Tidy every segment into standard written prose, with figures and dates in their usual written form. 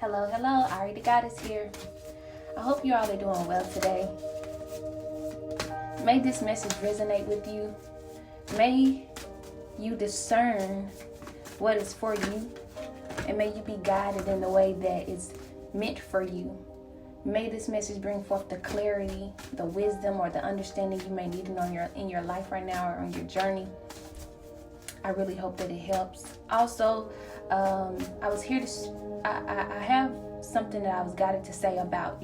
Hello, AriTheGoddesss here. I hope you all are doing well today. May this message resonate with you. May you discern what is for you, and may you be guided in the way that is meant for you. May this message bring forth the clarity, the wisdom, or the understanding you may need in your life right now or on your journey. I really hope that it helps. Also, I was here to. I have something that I was guided to say about,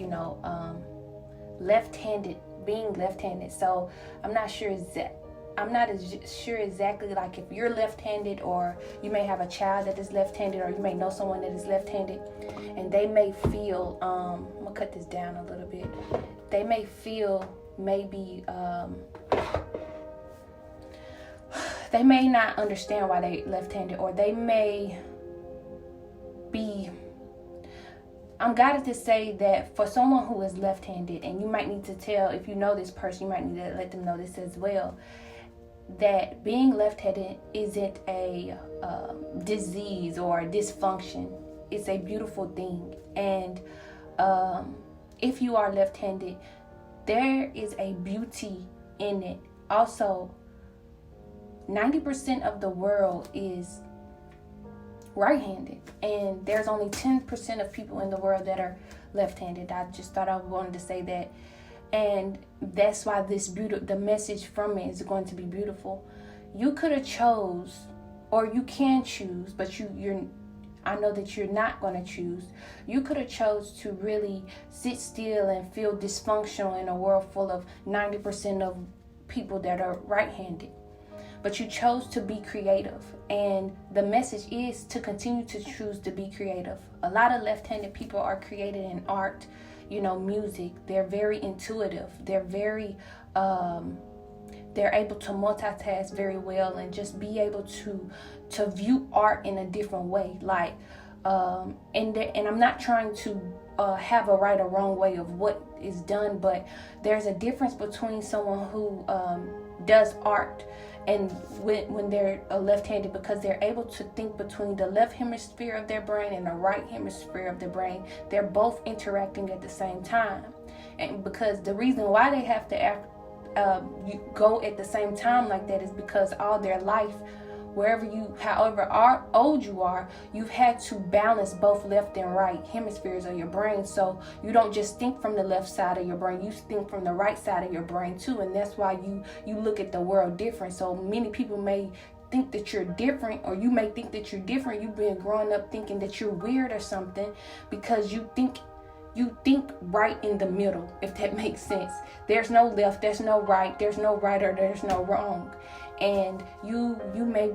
left-handed, being left-handed. So I'm not sure exactly like if you're left-handed, or you may have a child that is left-handed, or you may know someone that is left-handed, and they may feel. I'm gonna cut this down a little bit. They may feel maybe. They may not understand why they left-handed, or they may be. I'm guided to say that for someone who is left-handed, and you might need to tell, if you know this person, you might need to let them know this as well, that being left-handed isn't a disease or a dysfunction. It's a beautiful thing. And if you are left-handed, there is a beauty in it. Also, 90% of the world is right-handed, and there's only 10% of people in the world that are left-handed. I just thought I wanted to say that, and that's why the message from it is going to be beautiful. You could have chose, or you can choose, but I know that you're not going to choose. You could have chose to really sit still and feel dysfunctional in a world full of 90% of people that are right-handed. But you chose to be creative, and the message is to continue to choose to be creative. A lot of left-handed people are creative in art, music. They're very intuitive. They're very, they're able to multitask very well, and just be able to view art in a different way. Like, and I'm not trying to have a right or wrong way of what is done, but there's a difference between someone who does art and when they're left-handed, because they're able to think between the left hemisphere of their brain and the right hemisphere of their brain. They're both interacting at the same time, and because the reason why they have to go at the same time like that is because all their life, however old you are, you've had to balance both left and right hemispheres of your brain. So you don't just think from the left side of your brain, you think from the right side of your brain too. And that's why you look at the world different. So many people may think that you're different, or you may think that you're different. You've been growing up thinking that you're weird or something, because you think right in the middle, if that makes sense. There's no left, there's no right, there's no right, or there's no wrong. And you may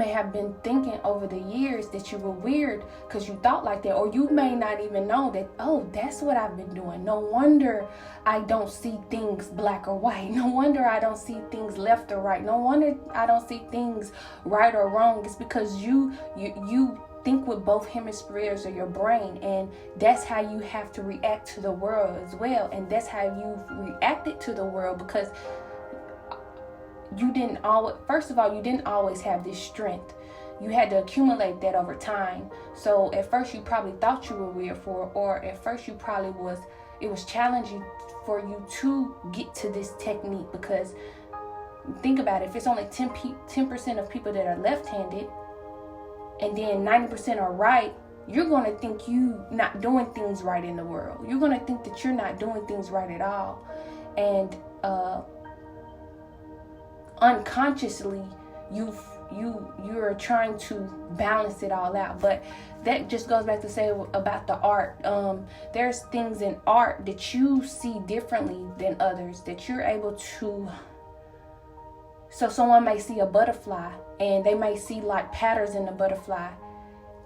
have been thinking over the years that you were weird because you thought like that, or you may not even know that, oh, that's what I've been doing. No wonder I don't see things black or white. No wonder I don't see things left or right. No wonder I don't see things right or wrong. It's because you think with both hemispheres of your brain, and that's how you have to react to the world as well. And that's how you've reacted to the world, because you didn't always have this strength. You had to accumulate that over time. So at first you probably thought you were weird or at first it was challenging for you to get to this technique, because think about it, if it's only 10% of people that are left-handed, and then 90% are right, you're going to think you not doing things right in the world. You're going to think that you're not doing things right at all. And unconsciously, you're trying to balance it all out. But that just goes back to say about the art. There's things in art that you see differently than others, that you're able to. So someone may see a butterfly, and they may see like patterns in the butterfly,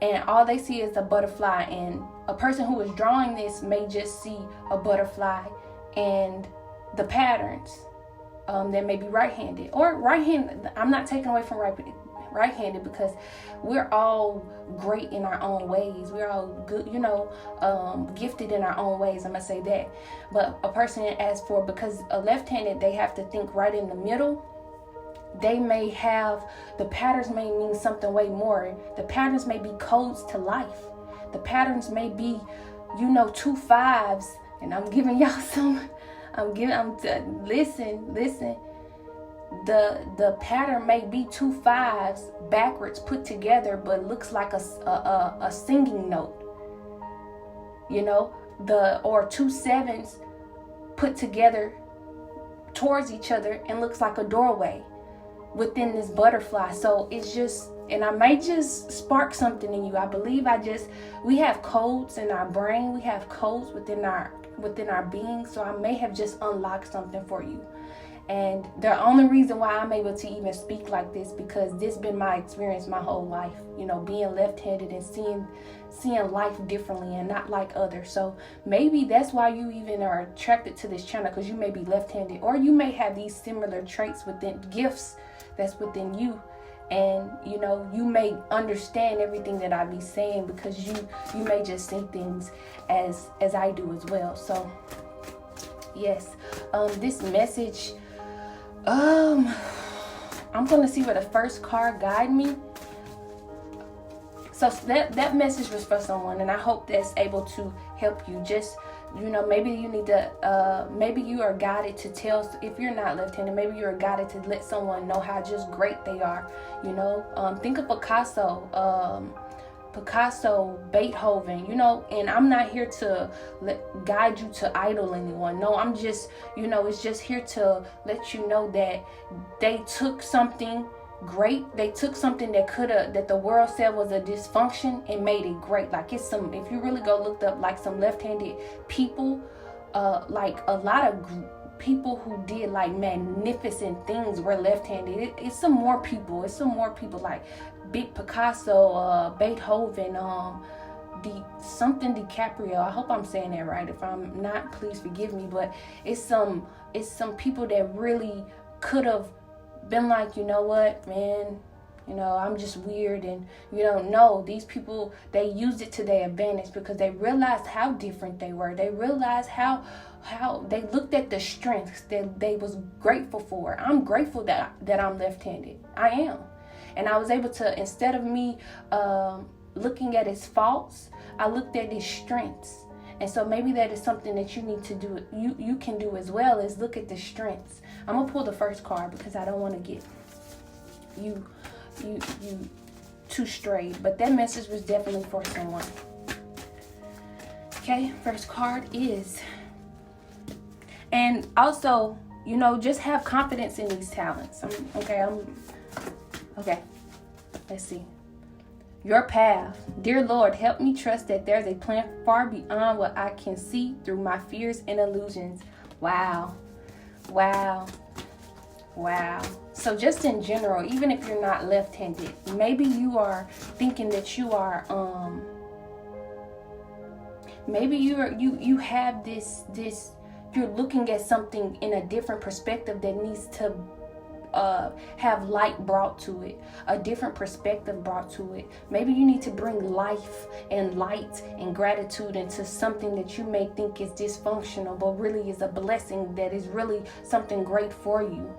and all they see is the butterfly. And a person who is drawing this may just see a butterfly and the patterns. That may be right-handed or right-handed. I'm not taking away from right-handed, because we're all great in our own ways. We're all good, gifted in our own ways. I'm gonna say that. But a person, because a left-handed, they have to think right in the middle. they may have, the patterns may mean something way more. The patterns may be codes to life. The patterns may be, you know, 2 5s. And I'm giving y'all some, listen. The pattern may be 2 5s backwards put together, but looks like a singing note. You know, or 2 7s put together towards each other and looks like a doorway within this butterfly. So it's just, and I may just spark something in you. I believe we have codes in our brain. We have codes within our being. So I may have just unlocked something for you. And the only reason why I'm able to even speak like this, because this been my experience my whole life, you know, being left-handed and seeing life differently and not like others. So maybe that's why you even are attracted to this channel, because you may be left-handed, or you may have these similar traits within gifts that's within you. And you know, you may understand everything that I be saying, because you may just see things as I do as well. So yes, this message, I'm gonna see where the first card guide me. So that message was for someone, and I hope that's able to help you. Just, you know, maybe you need to, maybe you are guided to tell, if you're not left-handed, maybe you're guided to let someone know how just great they are. You know, think of Picasso, Beethoven, you know, and I'm not here to guide you to idol anyone. No, I'm just, you know, it's just here to let you know that they took something great. They took something that the world said was a dysfunction and made it great. Like, it's some, if you really go look up like some left-handed people, like a lot of people who did like magnificent things were left-handed. It's some more people like Big Picasso, Beethoven, DiCaprio. I hope I'm saying that right. If I'm not, please forgive me. But it's some people that really could have been like, you know what, man, you know, I'm just weird. And you don't know, these people, they used it to their advantage, because they realized how different they were. They realized how they looked at the strengths that they was grateful for. I'm grateful that I'm left-handed. I am. And I was able to, instead of me looking at his faults, I looked at his strengths. And so maybe that is something that you need to do. You can do as well, as look at the strengths. I'm gonna pull the first card, because I don't want to get you too strayed. But that message was definitely for someone. Okay, first card is, and also, you know, just have confidence in these talents. Okay, let's see. Your path. Dear Lord, help me trust that there's a plan far beyond what I can see through my fears and illusions. Wow. So just in general, even if you're not left-handed, maybe you are thinking that you are, maybe you have this, you're looking at something in a different perspective that needs to have light brought to it, a different perspective brought to it. Maybe you need to bring life and light and gratitude into something that you may think is dysfunctional, but really is a blessing, that is really something great for you.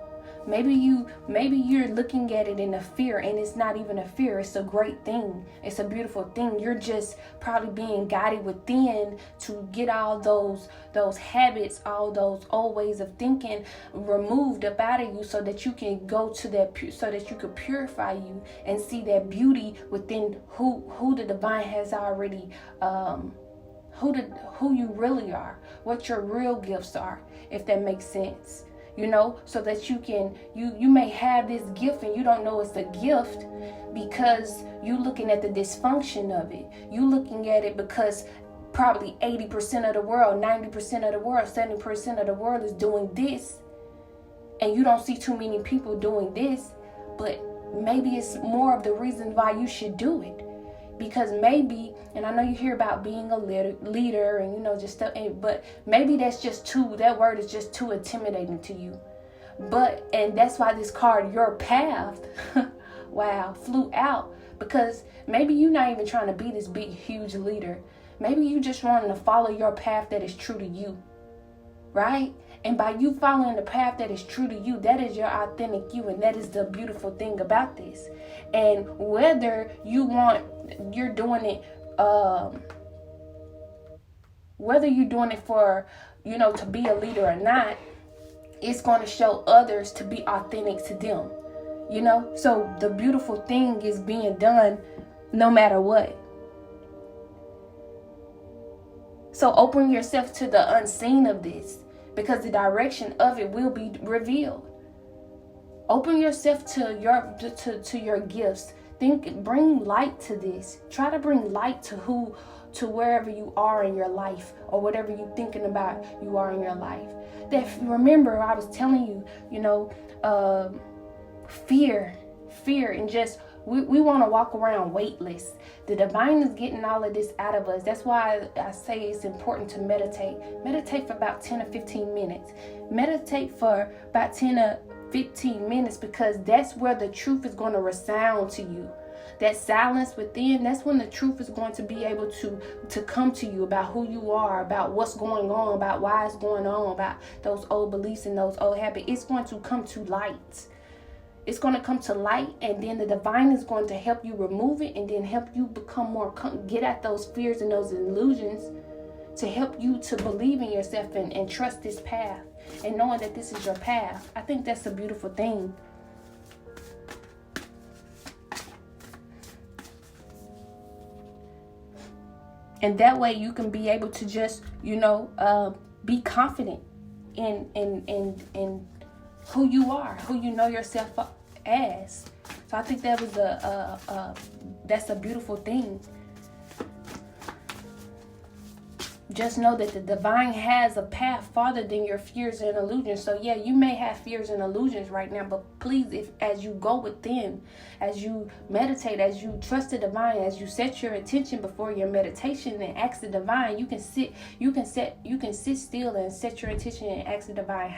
Maybe you're looking at it in a fear, and it's not even a fear. It's a great thing. It's a beautiful thing. You're just probably being guided within to get all those habits, all those old ways of thinking removed up out of you, so that you can go to that, so that you could purify you and see that beauty within who the divine has already, who you really are, what your real gifts are, if that makes sense. You know, so that you can, you may have this gift and you don't know it's a gift, because you looking at the dysfunction of it. You looking at it because probably 80% of the world, 90% of the world, 70% of the world is doing this, and you don't see too many people doing this. But maybe it's more of the reason why you should do it. Because maybe, and I know you hear about being a leader and, you know, just stuff, but maybe that word is just too intimidating to you. And that's why this card, your path, wow, flew out. Because maybe you're not even trying to be this big, huge leader. Maybe you just wanting to follow your path that is true to you, right? And by you following the path that is true to you, that is your authentic you. And that is the beautiful thing about this. And whether you're doing it, whether you're doing it for, to be a leader or not, it's going to show others to be authentic to them. So the beautiful thing is being done no matter what. So open yourself to the unseen of this, because the direction of it will be revealed. Open yourself to your gifts. Bring light to this. Try to bring light to wherever you are in your life, or whatever you're thinking about you are in your life. Remember, I was telling you, fear, and just we want to walk around weightless. The divine is getting all of this out of us. That's why I say it's important to meditate. Meditate for about 10 or 15 minutes. Meditate for about 10 or 15 minutes, because that's where the truth is going to resound to you. That silence within, that's when the truth is going to be able to come to you about who you are, about what's going on, about why it's going on, about those old beliefs and those old habits. It's going to come to light. It's going to come to light, and then the divine is going to help you remove it, and then help you become get at those fears and those illusions, to help you to believe in yourself and trust this path, and knowing that this is your path. I think that's a beautiful thing. And that way you can be able to just, be confident in who you are, who you know yourself as. So I think that was that's a beautiful thing. Just know that the divine has a path farther than your fears and illusions. So yeah, you may have fears and illusions right now, but please, as you go within, as you meditate, as you trust the divine, as you set your attention before your meditation and ask the divine, you can sit still and set your attention and ask the divine,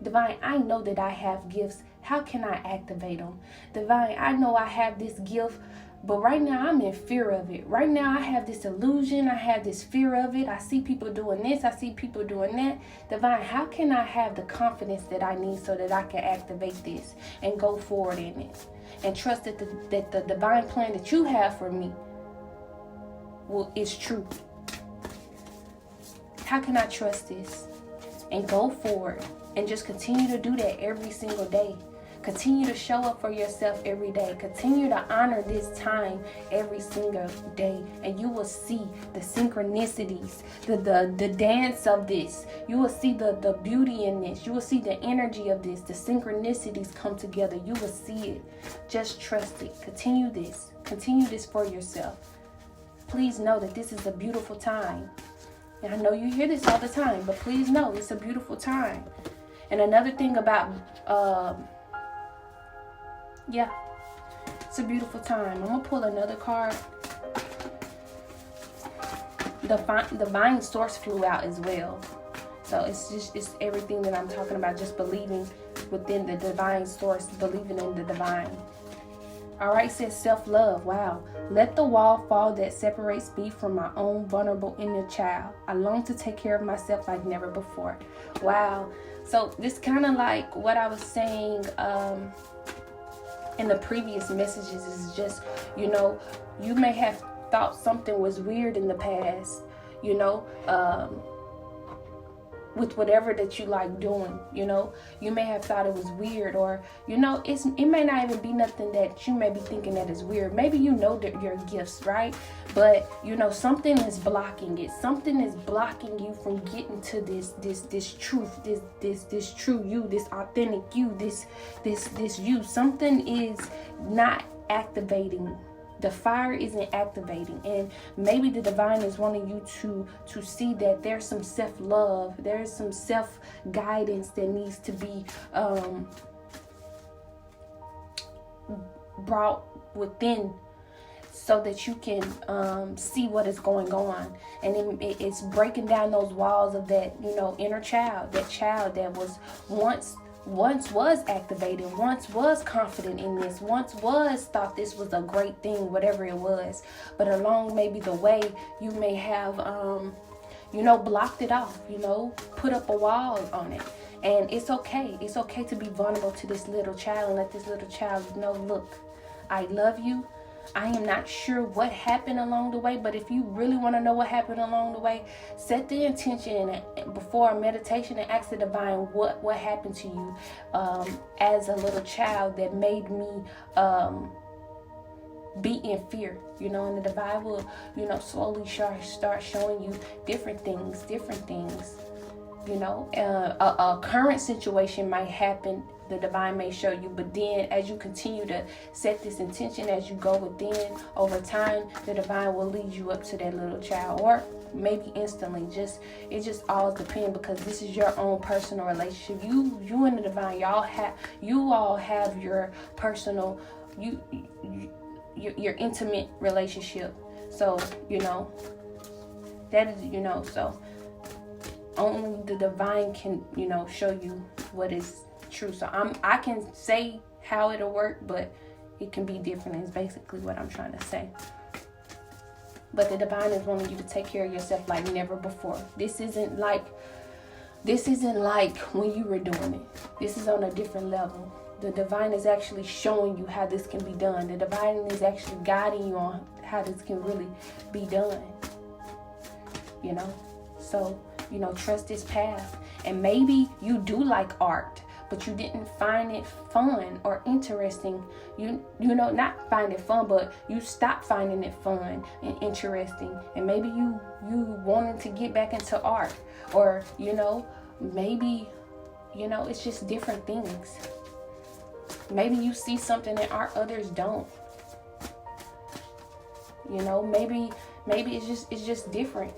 Divine, I know that I have gifts. How can I activate them? Divine, I know I have this gift, but right now I'm in fear of it. Right now I have this illusion. I have this fear of it. I see people doing this. I see people doing that. Divine, how can I have the confidence that I need so that I can activate this and go forward in it? And trust that the divine plan that you have for me is true. How can I trust this and go forward? And just continue to do that every single day. Continue to show up for yourself every day. Continue to honor this time every single day. And you will see the synchronicities, the dance of this. You will see the beauty in this. You will see the energy of this. The synchronicities come together. You will see it. Just trust it. Continue this. Continue this for yourself. Please know that this is a beautiful time. And I know you hear this all the time, but please know it's a beautiful time. And another thing about, it's a beautiful time. I'm going to pull another card. The divine source flew out as well. So it's everything that I'm talking about, just believing within the divine source, believing in the divine. All right, says self-love. Wow. Let the wall fall that separates me from my own vulnerable inner child. I long to take care of myself like never before. Wow. So this kind of like what I was saying in the previous messages is just, you may have thought something was weird in the past, with whatever that you like doing, you may have thought it was weird, or it may not even be nothing that you may be thinking that is weird. Maybe that your gifts, right? But something is blocking it. Something is blocking you from getting to this truth, this true you, this authentic you, this you. Something is not activating. The fire isn't activating, and maybe the divine is wanting you to see that there's some self-love, there's some self-guidance that needs to be brought within, so that you can see what is going on. And it's breaking down those walls of that inner child, that child that was once was activated, once was confident in this, once was thought this was a great thing, whatever it was. But along maybe the way, you may have blocked it off, put up a wall on it. And it's okay. It's okay to be vulnerable to this little child and let this little child know, look, I love you. I am not sure what happened along the way, but if you really want to know what happened along the way, set the intention before a meditation and ask the divine what happened to you as a little child that made me be in fear, and the divine will, slowly start showing you different things. A current situation might happen, the divine may show you, but then as you continue to set this intention, as you go within, over time, the divine will lead you up to that little child, or maybe instantly. It just all depends, because this is your own personal relationship. You and the divine, you all have your personal, your intimate relationship. So that is, so only the divine can, show you what is true. So I can say how it'll work, but it can be different, is basically what I'm trying to say. But the divine is wanting you to take care of yourself like never before. This isn't like when you were doing it. This is on a different level. The divine is actually showing you how this can be done. The divine is actually guiding you on how this can really be done. So, trust this path. And maybe you do like art, but you didn't find it fun or interesting. Not find it fun, but you stopped finding it fun and interesting. And maybe you wanted to get back into art, or, maybe, it's just different things. Maybe you see something in art others don't. Maybe it's just different.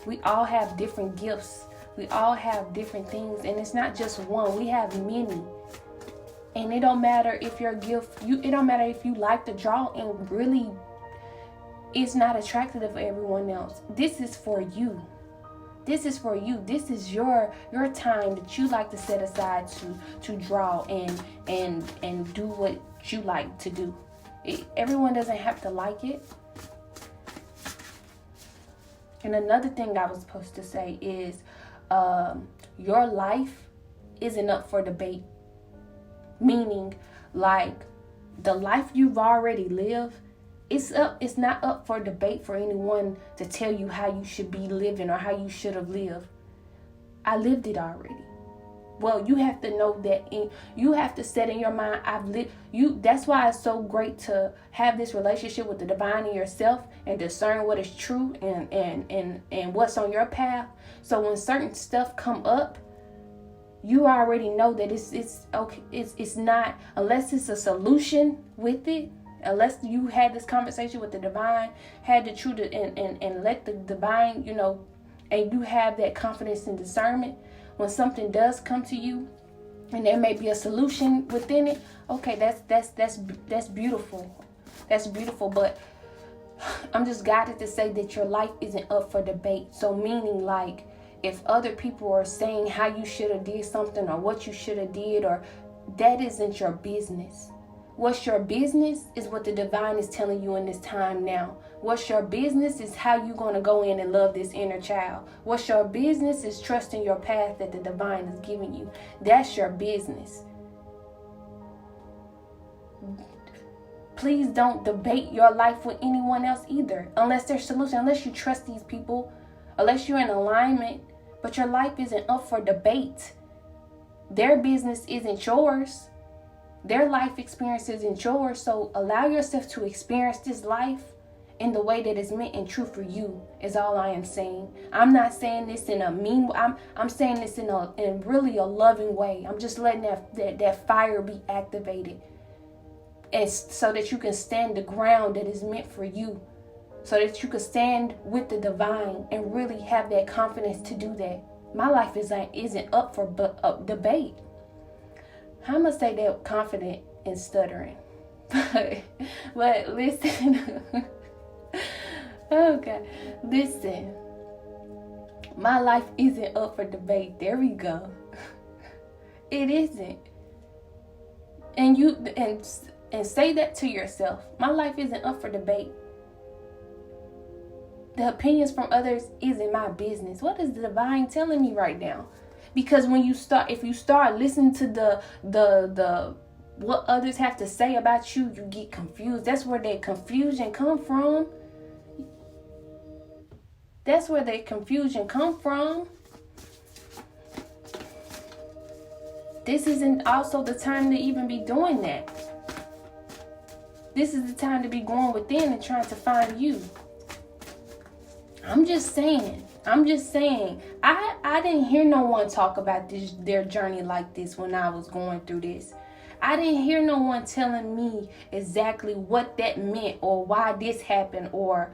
We all have different gifts. We all have different things, and it's not just one. We have many. And it don't matter if your gift, it don't matter if you like to draw and really it's not attractive to everyone else. This is for you. This is for you. This is your time that you like to set aside to draw and do what you like to do. Everyone doesn't have to like it. And another thing I was supposed to say is your life isn't up for debate. Meaning, like, the life you've already lived, it's not up for debate for anyone to tell you how you should be living or how you should have lived. I lived it already. Well, you have to know that, you have to set in your mind, I've lived. That's why it's so great to have this relationship with the divine in yourself and discern what is true and what's on your path. So when certain stuff come up, you already know that it's okay. It's not, unless it's a solution with it. Unless you had this conversation with the divine, had the truth, and let the divine, and you have that confidence and discernment. When something does come to you, and there may be a solution within it, okay, that's beautiful. That's beautiful. But I'm just guided to say that your life isn't up for debate. So meaning, like, if other people are saying how you should have did something or what you should have did, or that isn't your business. What's your business is what the divine is telling you in this time now. What's your business is how you're going to go in and love this inner child. What's your business is trusting your path that the divine is giving you. That's your business. Please don't debate your life with anyone else either. Unless there's solution, unless you trust these people, unless you're in alignment, but your life isn't up for debate. Their business isn't yours. Their life experience isn't yours. So allow yourself to experience this life in the way that is meant and true for you, is all I am saying. I'm not saying this in a mean way. I'm saying this in really a loving way. I'm just letting that fire be activated, and so that you can stand the ground that is meant for you, so that you can stand with the divine and really have that confidence to do that. My life isn't up for debate. How am I say that confident and stuttering? But listen. Okay. Listen. My life isn't up for debate. There we go. It isn't. And you and say that to yourself. My life isn't up for debate. The opinions from others isn't my business. What is the divine telling me right now? Because if you start listening to the what others have to say about you, you get confused. That's where that confusion come from. That's where that confusion come from. This isn't also the time to even be doing that. This is the time to be going within and trying to find you. I'm just saying. I didn't hear no one talk about their journey like this when I was going through this. I didn't hear no one telling me exactly what that meant or why this happened or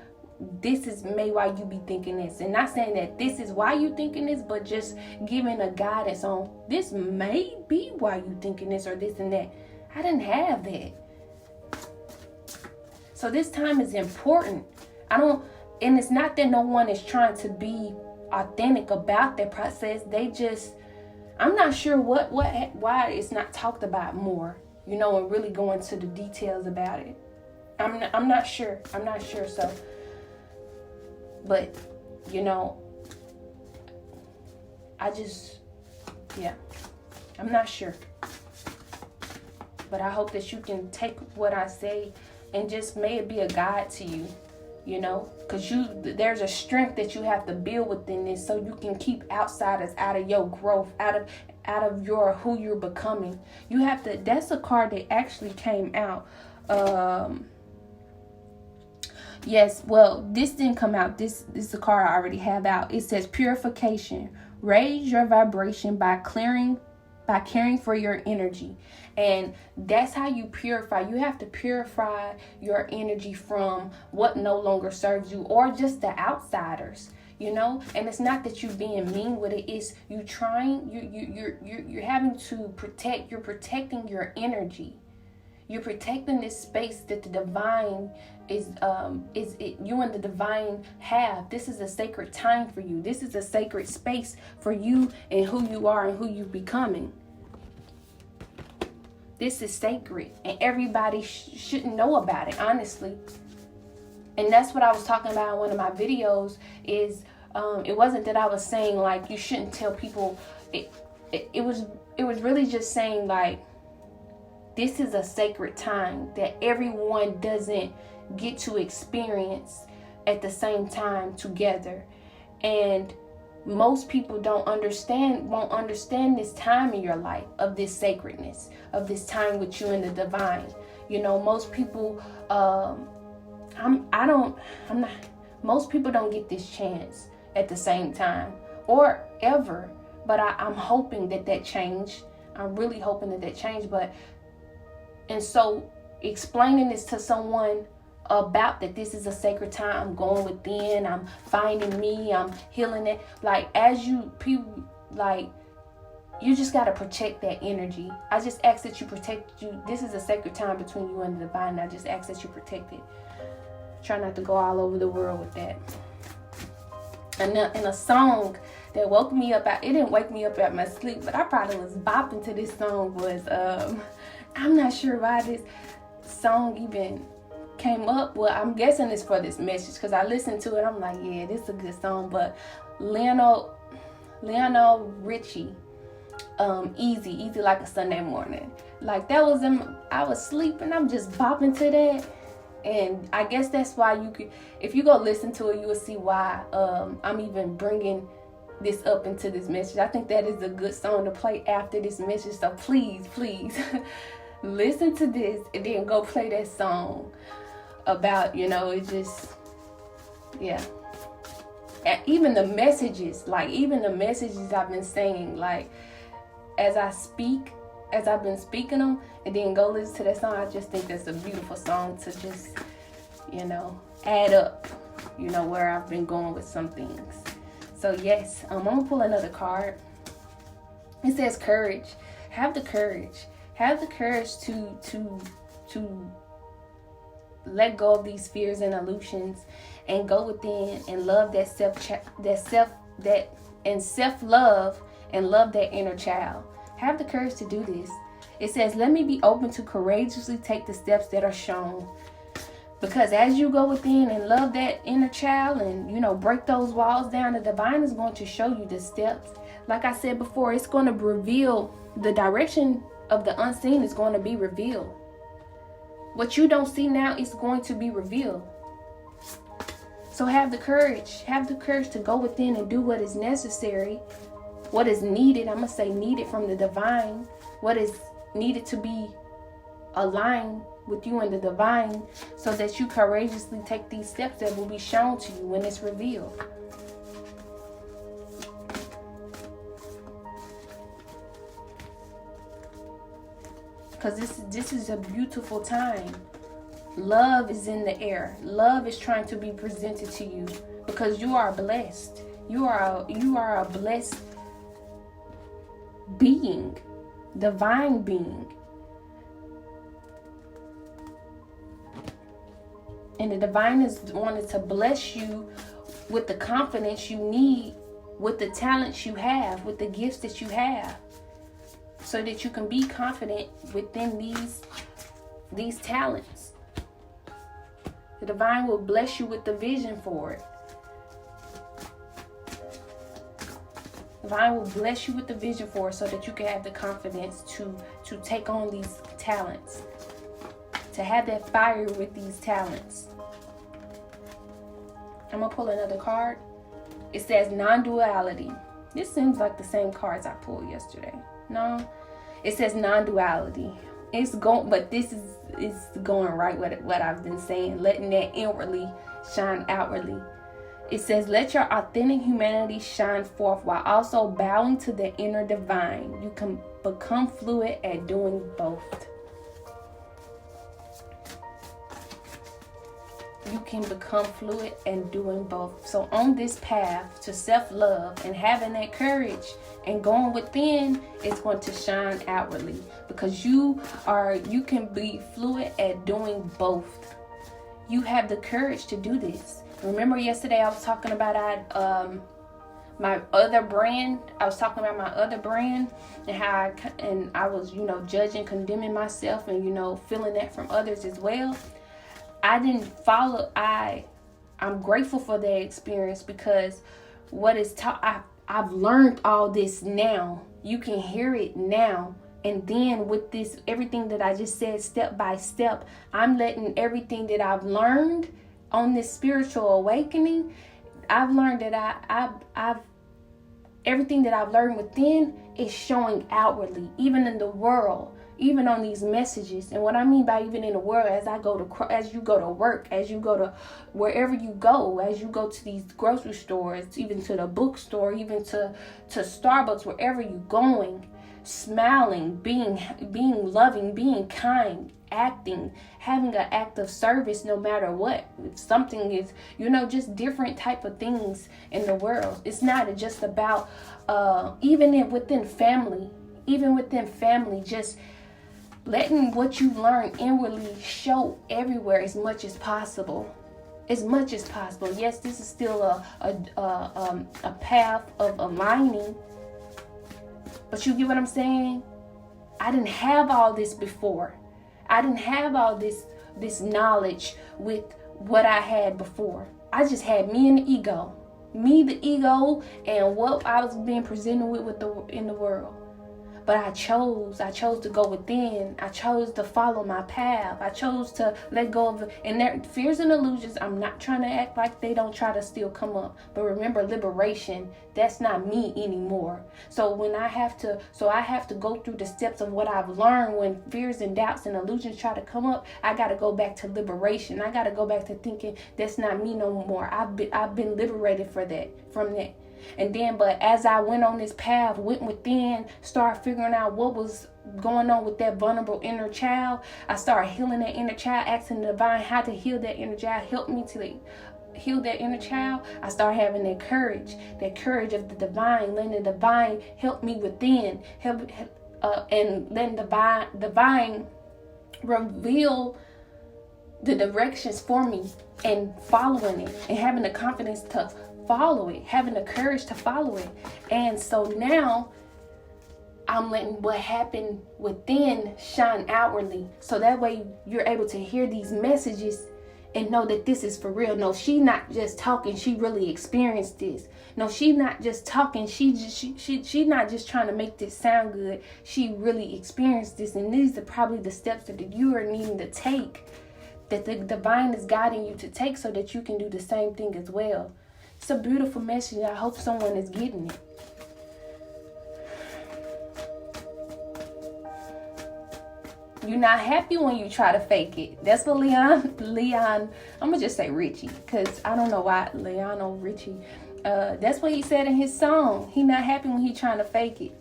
this is maybe why you be thinking this. And not saying that this is why you thinking this, but just giving a guidance on this may be why you thinking this or this and that. I didn't have that. So this time is important. And it's not that no one is trying to be authentic about their process. I'm not sure why it's not talked about more, and really go into the details about it. I'm not sure. So, but, I'm not sure. But I hope that you can take what I say and just may it be a guide to you. Because there's a strength that you have to build within this so you can keep outsiders out of your growth, out of your who you're becoming. You have to. That's a card that actually came out. Yes, well, this didn't come out. This is a card I already have out. It says purification. Raise your vibration by caring for your energy. And that's how you purify. You have to purify your energy from what no longer serves you or just the outsiders, and it's not that you being mean with it. It's you trying, you're having to protect. You're protecting your energy. You're protecting this space that the divine you and the divine have. This is a sacred time for you. This is a sacred space for you and who you are and who you're becoming. This is sacred, and everybody shouldn't know about it, honestly. And that's what I was talking about in one of my videos. Is it wasn't that I was saying like you shouldn't tell people. It was really just saying like this is a sacred time that everyone doesn't get to experience at the same time together, and most people won't understand this time in your life of this sacredness, of this time with you and the divine. Most people, most people don't get this chance at the same time or ever. But I'm hoping that change. I'm really hoping that change. And so explaining this to someone about that this is a sacred time, I'm going within, I'm finding me, I'm healing it. Like you just got to protect that energy. I just ask that you protect you. This is a sacred time between you and the divine. I just ask that you protect it. Try not to go all over the world with that. And a song that woke me up, it didn't wake me up out my sleep, but I probably was bopping to this song was, I'm not sure why this song even came up. Well, I'm guessing it's for this message because I listened to it. I'm like, yeah, this is a good song. But Lionel Richie, easy like a Sunday morning. Like that was I was sleeping. I'm just bopping to that, and I guess that's why if you go listen to it, you will see why I'm even bringing this up into this message. I think that is a good song to play after this message. So please listen to this and then go play that song. About, it just, yeah. And even the messages I've been saying, like, as I've been speaking them, and then go listen to that song, I just think that's a beautiful song to just, add up, where I've been going with some things. So, yes, I'm going to pull another card. It says courage. Have the courage. Have the courage to let go of these fears and illusions and go within and love self-love and love that inner child. Have the courage to do this. It says, let me be open to courageously take the steps that are shown. Because as you go within and love that inner child and, break those walls down, the divine is going to show you the steps. Like I said before, it's going to reveal the direction of the unseen is going to be revealed. What you don't see now is going to be revealed. So have the courage. Have the courage to go within and do what is necessary, what is needed. I'm going to say needed from the divine. What is needed to be aligned with you and the divine, so that you courageously take these steps that will be shown to you when it's revealed. Because this is a beautiful time. Love is in the air. Love is trying to be presented to you because you are blessed. You are a blessed being, divine being. And the divine is wanted to bless you with the confidence you need, with the talents you have, with the gifts that you have, so that you can be confident within these talents. The divine will bless you with the vision for it. The divine will bless you with the vision for it, so that you can have the confidence to take on these talents, to have that fire with these talents. I'm going to pull another card. It says non-duality. This seems like the same cards I pulled yesterday. No, it says non-duality. But this is going right with what I've been saying, letting that inwardly shine outwardly. It says, let your authentic humanity shine forth while also bowing to the inner divine. You can become fluid at doing both. You can become fluid and doing both. So on this path to self-love and having that courage and going within, it's going to shine outwardly, because you can be fluid at doing both. You have the courage to do this. Remember yesterday I was talking about my other brand. I was talking about my other brand and how I was, judging, condemning myself and, feeling that from others as well. I didn't follow. I'm grateful for that experience, because what is taught, I've learned all this now. You can hear it now. And then with this, everything that I just said, step by step, I'm letting everything that I've learned on this spiritual awakening, I've learned that I've everything that I've learned within is showing outwardly, even in the world. Even on these messages. And what I mean by even in the world, as you go to work, as you go to wherever you go, as you go to these grocery stores, even to the bookstore, even to Starbucks, wherever you're going, smiling, being loving, being kind, acting, having an act of service no matter what. If something is, just different type of things in the world. It's not just about, even within family, just letting what you learn inwardly show everywhere as much as possible. Yes, this is still a path of aligning. But you get what I'm saying? I didn't have all this before. I didn't have all this knowledge with what I had before. I just had me and the ego. Me, the ego, and what I was being presented with in the world. But I chose to go within. I chose to follow my path. I chose to let go of and their fears and illusions. I'm not trying to act like they don't try to still come up. But remember, liberation, that's not me anymore. So I have to go through the steps of what I've learned. When fears and doubts and illusions try to come up, I got to go back to liberation. I got to go back to thinking that's not me no more. I've been liberated from that. And then, but as I went on this path, went within, started figuring out what was going on with that vulnerable inner child, I started healing that inner child, asking the divine how to heal that inner child, help me to heal that inner child. I started having that courage of the divine, letting the divine help me within, and letting the divine reveal the directions for me and following it and having the confidence to follow it, having the courage to follow it. And so now I'm letting what happened within shine outwardly, so that way you're able to hear these messages and know that this is for real. No, she not just talking, she really experienced this. No, she not just talking, she not just trying to make this sound good. She really experienced this, and these are probably the steps that you are needing to take, that the divine is guiding you to take, so that you can do the same thing as well. It's a beautiful message. I hope someone is getting it. You're not happy when you try to fake it. That's what Leon, I'm going to just say Richie, because I don't know why Leonel Richie, that's what he said in his song. He not happy when he trying to fake it.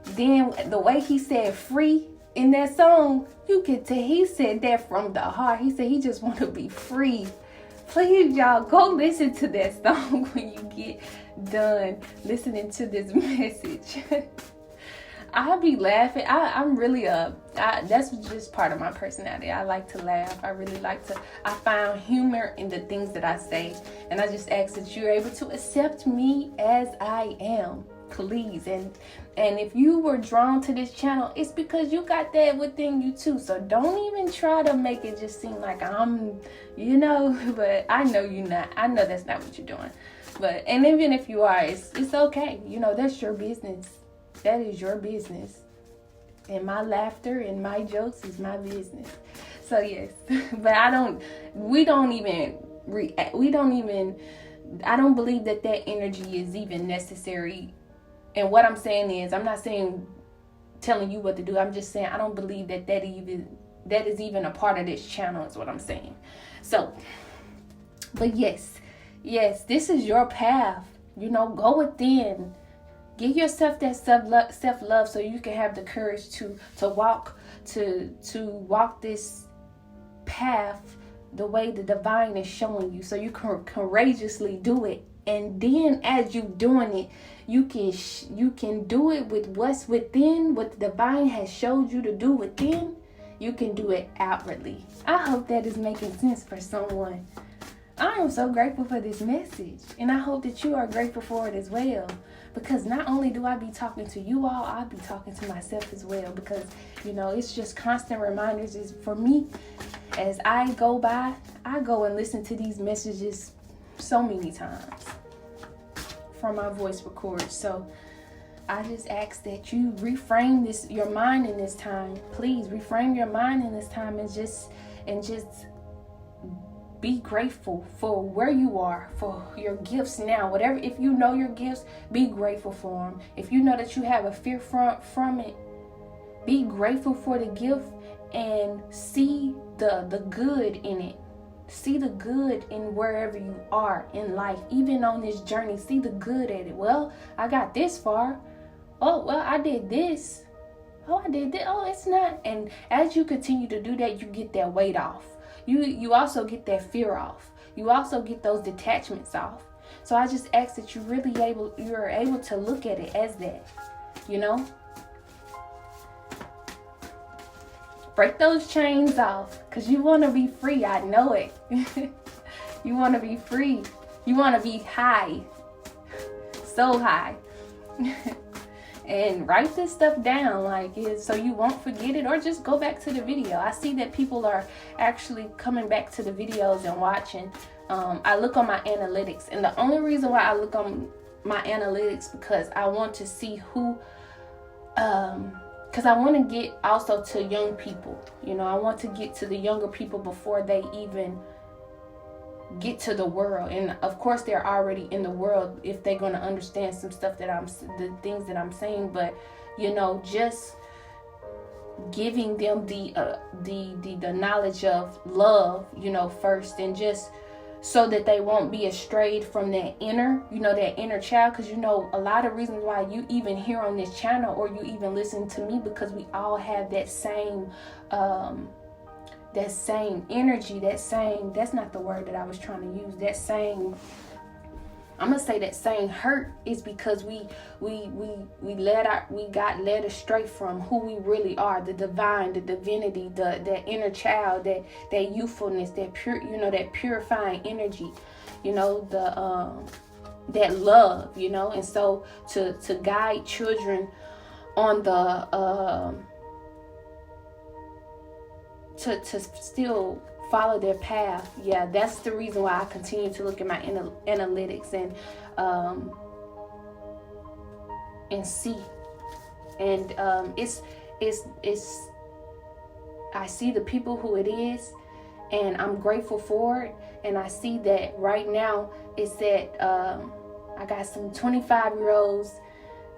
Then the way he said free in that song, you could tell he said that from the heart. He said he just want to be free. Please, y'all, go listen to that song when you get done listening to this message. I'll be laughing. I'm really that's just part of my personality. I like to laugh. I really like to. I find humor in the things that I say, and I just ask that you're able to accept me as I am, please. And if you were drawn to this channel, it's because you got that within you too. So don't even try to make it just seem like I'm, But I know you're not. I know that's not what you're doing. And even if you are, it's okay. That's your business. That is your business. And my laughter and my jokes is my business. So yes, but I don't believe that energy is even necessary. And what I'm saying is, I'm not saying telling you what to do. I'm just saying I don't believe that is even a part of this channel is what I'm saying. So, but yes, this is your path. Go within. Give yourself that self-love so you can have the courage to walk this path the way the divine is showing you, so you can courageously do it. And then as you doing it, you can do it with what's within, what the divine has showed you to do within. You can do it outwardly. I hope that is making sense for someone. I am so grateful for this message, and I hope that you are grateful for it as well. Because not only do I be talking to you all, I'll be talking to myself as well. Because, it's just constant reminders is for me. As I go by, I go and listen to these messages so many times from my voice records. So I just ask that you reframe your mind in this time. Please reframe your mind in this time and just be grateful for where you are, for your gifts now. Whatever, if you know your gifts, be grateful for them. If you know that you have a fear from it, be grateful for the gift and see the good in it. See the good in wherever you are in life. Even on this journey, see the good at it. Well, I got this far. Oh, well, I did this. Oh, I did that. Oh, it's not. And as you continue to do that, you get that weight off. You also get that fear off. You also get those detachments off. So I just ask that you're able to look at it as that, Break those chains off, because you want to be free. I know it. You want to be free. You want to be high. So high. And write this stuff down so you won't forget it, or just go back to the video. I see that people are actually coming back to the videos and watching. I look on my analytics, and the only reason why I look on my analytics because I want to see who, because I want to get also to young people. I want to get to the younger people before they even get to the world. And of course they're already in the world if they're going to understand some stuff the things that I'm saying. But just giving them the knowledge of love first, and just so that they won't be strayed from that inner child. Because a lot of reasons why you even here on this channel, or you even listen to me, because we all have that same energy, that's not the word that I was trying to use, I'm gonna say that same hurt is because we got led astray from who we really are, the divine, the divinity, that inner child, that youthfulness, that pure, that purifying energy, that love, and so to guide children on the to still follow their path. Yeah, that's the reason why I continue to look at my analytics and see. And it's I see the people who it is, and I'm grateful for it. And I see that right now it's that I got some 25-year-olds,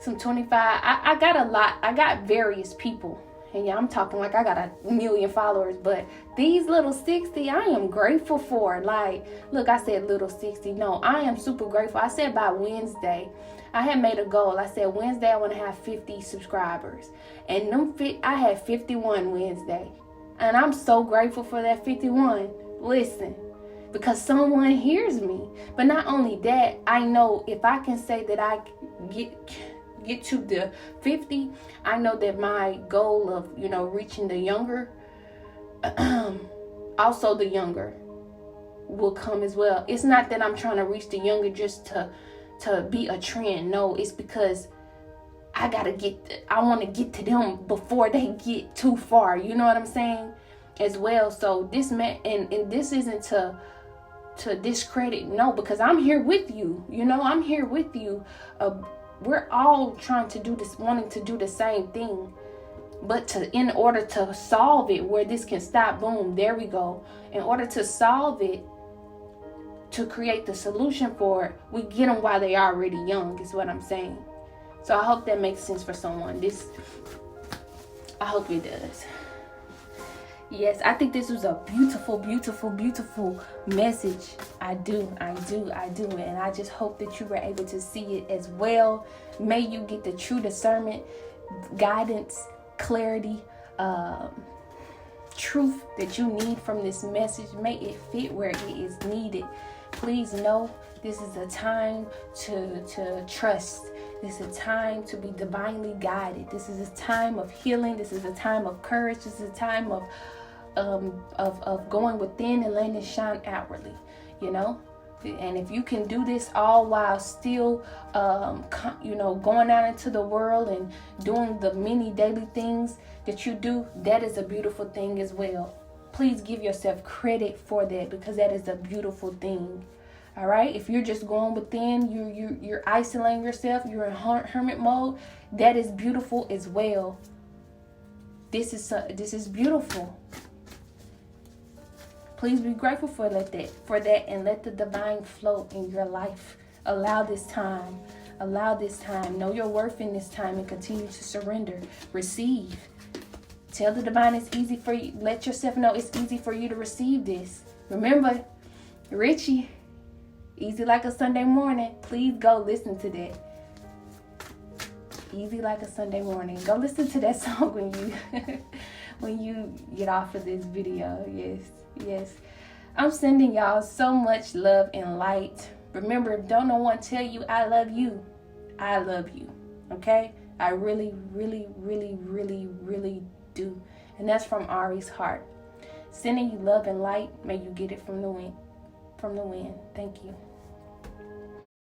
some 25. I got a lot. I got various people. And yeah, I'm talking like I got 1 million followers, but these little 60, I am grateful for. Like, look, I said little 60. No, I am super grateful. I said by Wednesday, I had made a goal. I said Wednesday I want to have 50 subscribers. And I had 51 Wednesday. And I'm so grateful for that 51. Listen, because someone hears me. But not only that, I know if I can say that I get to the 50, I know that my goal of, reaching the younger, also the younger will come as well. It's not that I'm trying to reach the younger just to be a trend. No, it's because I want to get to them before they get too far. You know what I'm saying? As well. So this and this isn't to discredit, no, because I'm here with you. I'm here with you. We're all trying to do this, wanting to do the same thing. But in order to solve it, where this can stop, boom, there we go. In order to solve it, to create the solution for it, we get them while they are already young, is what I'm saying. So I hope that makes sense for someone. I hope it does. Yes, I think this was a beautiful, beautiful, beautiful message. I do. And I just hope that you were able to see it as well. May you get the true discernment, guidance, clarity, truth that you need from this message. May it fit where it is needed. Please know this is a time to trust. This is a time to be divinely guided. This is a time of healing. This is a time of courage. This is a time of going within and letting it shine outwardly, and if you can do this all while still going out into the world and doing the many daily things that you do, that is a beautiful thing as well. Please give yourself credit for that, because that is a beautiful thing. All right, if you're just going within, you're isolating yourself, you're in hermit mode, that is beautiful as well. This is beautiful. Please be grateful for that, and let the divine flow in your life. Allow this time. Know your worth in this time and continue to surrender. Receive. Tell the divine it's easy for you. Let yourself know it's easy for you to receive this. Remember, Richie, easy like a Sunday morning. Please go listen to that. Easy like a Sunday morning. Go listen to that song when you get off of this video. Yes. I'm sending y'all so much love and light. Remember, don't no one tell you I love you. I love you. Okay? I really, really, really, really, really do. And that's from Ari's heart. Sending you love and light. May you get it from the wind. Thank you.